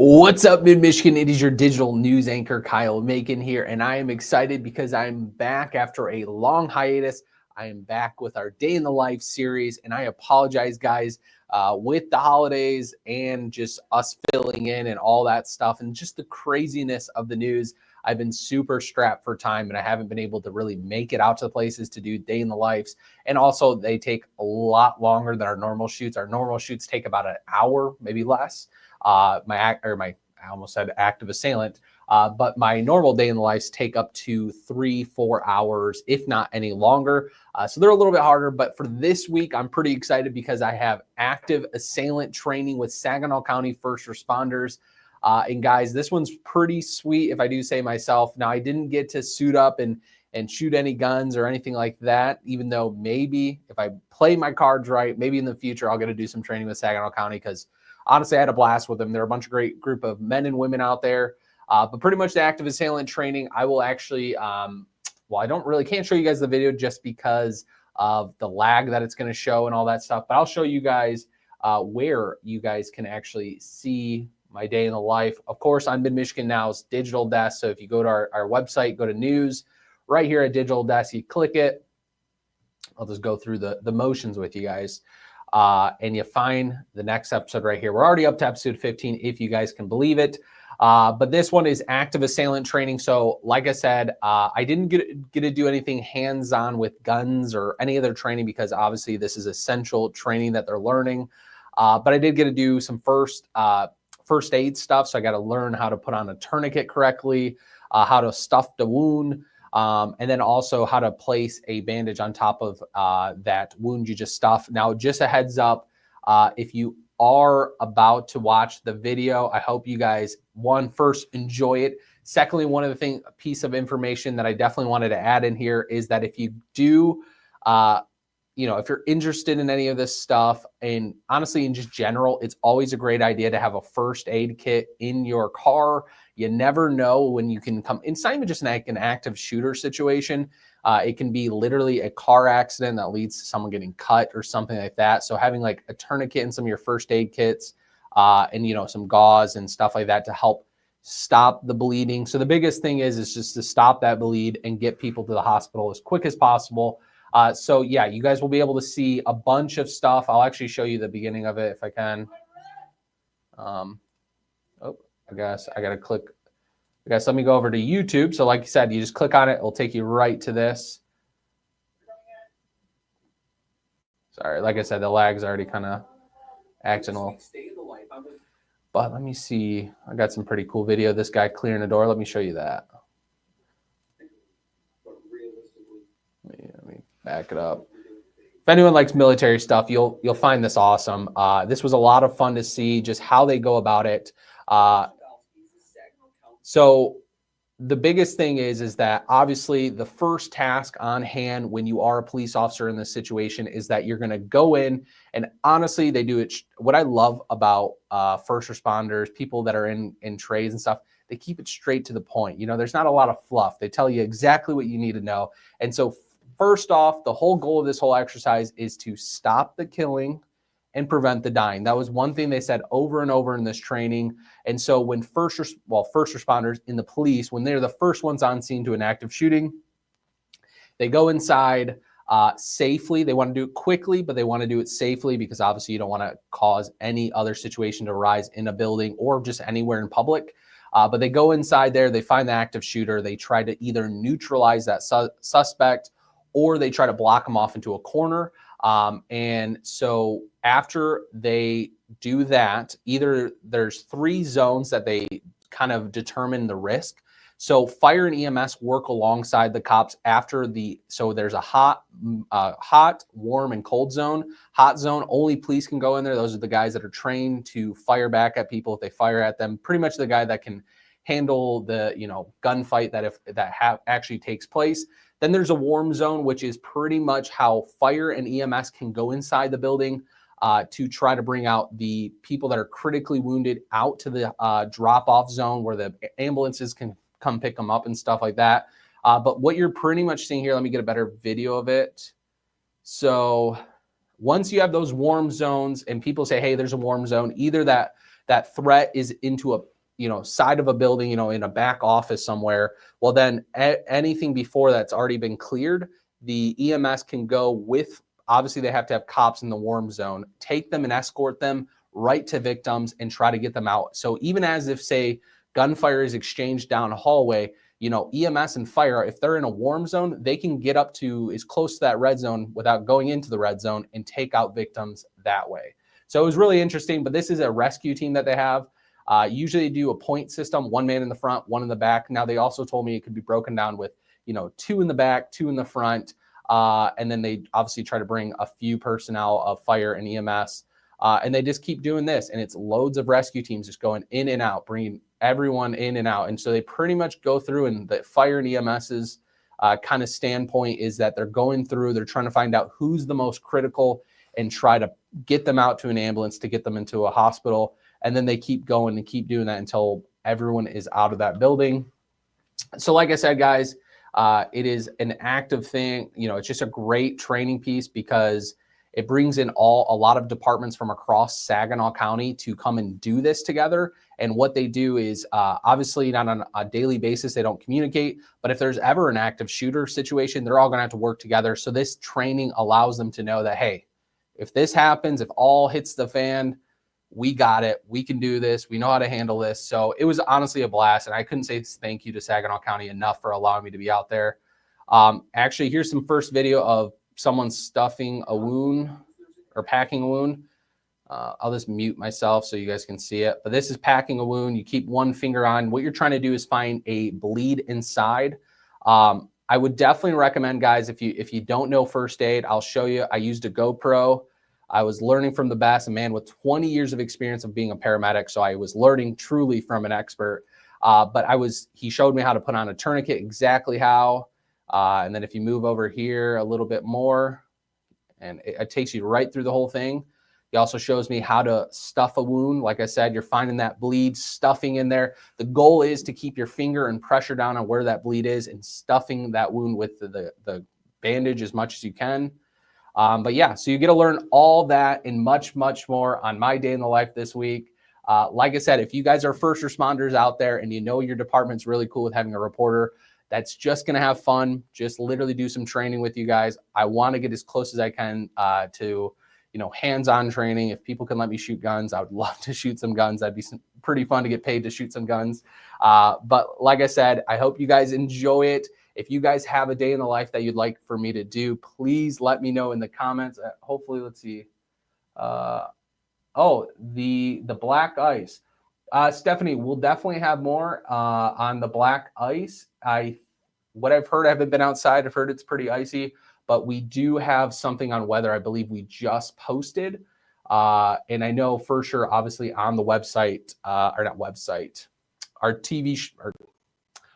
What's up, Mid-Michigan? It is your digital news anchor, Kyle Macon here, and I am excited because I'm back after a long hiatus. I am back with our Day in the Life series, and I apologize, guys, with the holidays and just us filling in and all that stuff and just the craziness of the news. I've been super strapped for time, and I haven't been able to really make it out to the places to do Day in the Lives. And also, they take a lot longer than our normal shoots. Our normal shoots take about an hour, maybe less. I almost said active assailant, but my normal Day in the Lives take up to 3-4 hours, if not any longer. So they're a little bit harder, but for this week, I'm pretty excited because I have active assailant training with Saginaw County first responders. And guys, this one's pretty sweet, if I do say myself. Now, I didn't get to suit up and shoot any guns or anything like that, even though maybe if I play my cards right, maybe in the future I'll get to do some training with Saginaw County, because honestly, I had a blast with them. They're a bunch of great group of men and women out there. But pretty much the active assailant training, I will actually, well, I can't show you guys the video just because of the lag that it's going to show and all that stuff. But I'll show you guys where you guys can actually see my day in the life. Of course, on Mid-Michigan Now's digital desk. So if you go to our website, go to news, right here at digital desk, you click it. I'll just go through the motions with you guys. And you find the next episode right here. We're already up to episode 15, if you guys can believe it. But this one is active assailant training. So like I said, I didn't get to do anything hands-on with guns or any other training, because obviously this is essential training that they're learning. But I did get to do some first aid stuff. So I got to learn how to put on a tourniquet correctly, how to stuff the wound, and then also how to place a bandage on top of that wound you just stuffed. Now, just a heads up, if you are about to watch the video, I hope you guys, first enjoy it. Secondly, one of the piece of information that I definitely wanted to add in here is that if you do, if you're interested in any of this stuff, and honestly, in just general, it's always a great idea to have a first aid kit in your car. You never know when you can come. It's not even just an active shooter situation. It can be literally a car accident that leads to someone getting cut or something like that. So having like a tourniquet and some of your first aid kits, and some gauze and stuff like that to help stop the bleeding. So the biggest thing is just to stop that bleed and get people to the hospital as quick as possible. So yeah, you guys will be able to see a bunch of stuff. I'll actually show you the beginning of it if I can. I guess I got to click. I guess let me go over to YouTube. So like you said, you just click on it. It'll take you right to this. Sorry, like I said, the lag's already kind of acting a little. But let me see. I got some pretty cool video. This guy clearing the door. Let me show you that. Let me back it up. If anyone likes military stuff, you'll find this awesome. This was a lot of fun to see just how they go about it. So the biggest thing is that obviously the first task on hand when you are a police officer in this situation is that you're going to go in, and honestly, they do it. What I love about first responders, people that are in trades and stuff, they keep it straight to the point. There's not a lot of fluff. They tell you exactly what you need to know. And so first off, the whole goal of this whole exercise is to stop the killing and prevent the dying. That was one thing they said over and over in this training. And so when first responders in the police, when they're the first ones on scene to an active shooting, they go inside safely. They want to do it quickly, but they want to do it safely because obviously you don't want to cause any other situation to arise in a building or just anywhere in public. But they go inside there, they find the active shooter, they try to either neutralize that suspect or they try to block them off into a corner. And so after they do that, either there's 3 zones that they kind of determine the risk. So fire and EMS work alongside the cops after so there's a hot, warm, and cold zone. Hot zone, only police can go in there. Those are the guys that are trained to fire back at people if they fire at them. Pretty much the guy that can handle the, gunfight that actually takes place. Then there's a warm zone, which is pretty much how fire and EMS can go inside the building to try to bring out the people that are critically wounded out to the drop-off zone where the ambulances can come pick them up and stuff like that. But what you're pretty much seeing here, let me get a better video of it. So once you have those warm zones and people say, hey, there's a warm zone, either that threat is into side of a building, in a back office somewhere, well, then anything before that's already been cleared, the EMS can go with, obviously they have to have cops in the warm zone, take them and escort them right to victims and try to get them out. So even as if, say, gunfire is exchanged down a hallway, EMS and fire, if they're in a warm zone, they can get up to as close to that red zone without going into the red zone and take out victims that way. So it was really interesting, but this is a rescue team that they have. Usually they do a point system, one man in the front, one in the back. Now they also told me it could be broken down with, two in the back, two in the front. And then they obviously try to bring a few personnel of fire and EMS. And they just keep doing this. And it's loads of rescue teams just going in and out, bringing everyone in and out. And so they pretty much go through, and the fire and EMS's kind of standpoint is that they're going through, they're trying to find out who's the most critical and try to get them out to an ambulance to get them into a hospital. And then they keep going and keep doing that until everyone is out of that building. So like I said, guys, it is an active thing. It's just a great training piece because it brings in a lot of departments from across Saginaw County to come and do this together. And what they do is obviously not on a daily basis, they don't communicate, but if there's ever an active shooter situation, they're all going to have to work together. So this training allows them to know that, hey, if this happens, if all hits the fan, we got it. We can do this. We know how to handle this. So it was honestly a blast. And I couldn't say thank you to Saginaw County enough for allowing me to be out there. Actually, here's some first video of someone stuffing a wound or packing a wound. I'll just mute myself so you guys can see it. But this is packing a wound. You keep one finger on. What you're trying to do is find a bleed inside. I would definitely recommend, guys, if you don't know first aid, I'll show you. I used a GoPro. I was learning from the best, a man with 20 years of experience of being a paramedic. So I was learning truly from an expert. But he showed me how to put on a tourniquet, exactly how. And then if you move over here a little bit more, and it takes you right through the whole thing. He also shows me how to stuff a wound. Like I said, you're finding that bleed, stuffing in there. The goal is to keep your finger and pressure down on where that bleed is and stuffing that wound with the bandage as much as you can. But yeah, so you get to learn all that and much, much more on my day in the life this week. Like I said, if you guys are first responders out there and you know your department's really cool with having a reporter that's just going to have fun, just literally do some training with you guys. I want to get as close as I can to hands-on training. If people can let me shoot guns, I would love to shoot some guns. That'd be pretty fun to get paid to shoot some guns. But like I said, I hope you guys enjoy it. If you guys have a day in the life that you'd like for me to do, please let me know in the comments. Hopefully, let's see. The black ice. Stephanie, we'll definitely have more on the black ice. What I've heard, I haven't been outside. I've heard it's pretty icy. But we do have something on weather. I believe we just posted. And I know for sure, obviously on the website, or not website, our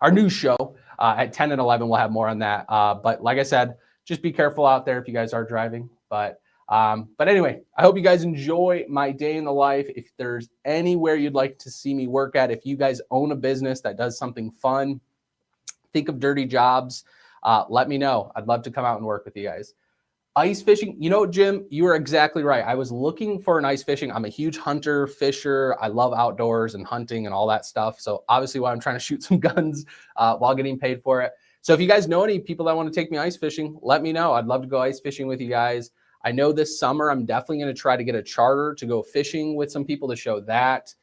our news show at 10 and 11, we'll have more on that. But like I said, just be careful out there if you guys are driving. But anyway, I hope you guys enjoy my day in the life. If there's anywhere you'd like to see me work at, if you guys own a business that does something fun, think of dirty jobs, let me know. I'd love to come out and work with you guys. Ice fishing, Jim, you are exactly right. I was looking for an ice fishing. I'm a huge hunter, fisher. I love outdoors and hunting and all that stuff. So obviously why I'm trying to shoot some guns while getting paid for it. So if you guys know any people that want to take me ice fishing, let me know. I'd love to go ice fishing with you guys. I know this summer I'm definitely going to try to get a charter to go fishing with some people to show that.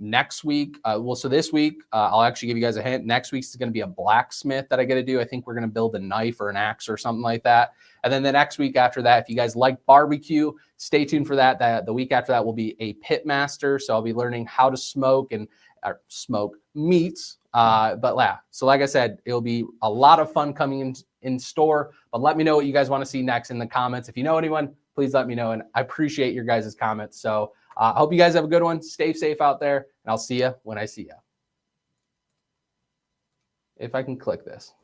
Next week, so this week, I'll actually give you guys a hint. Next week's is going to be a blacksmith that I got to do. I think we're going to build a knife or an axe or something like that. And then the next week after that, if you guys like barbecue, stay tuned for that. The week after that will be a pit master. So I'll be learning how to smoke meats. So like I said, it'll be a lot of fun coming in store. But let me know what you guys want to see next in the comments. If you know anyone, please let me know. And I appreciate your guys' comments. So I hope you guys have a good one. Stay safe out there, and I'll see you when I see you. If I can click this.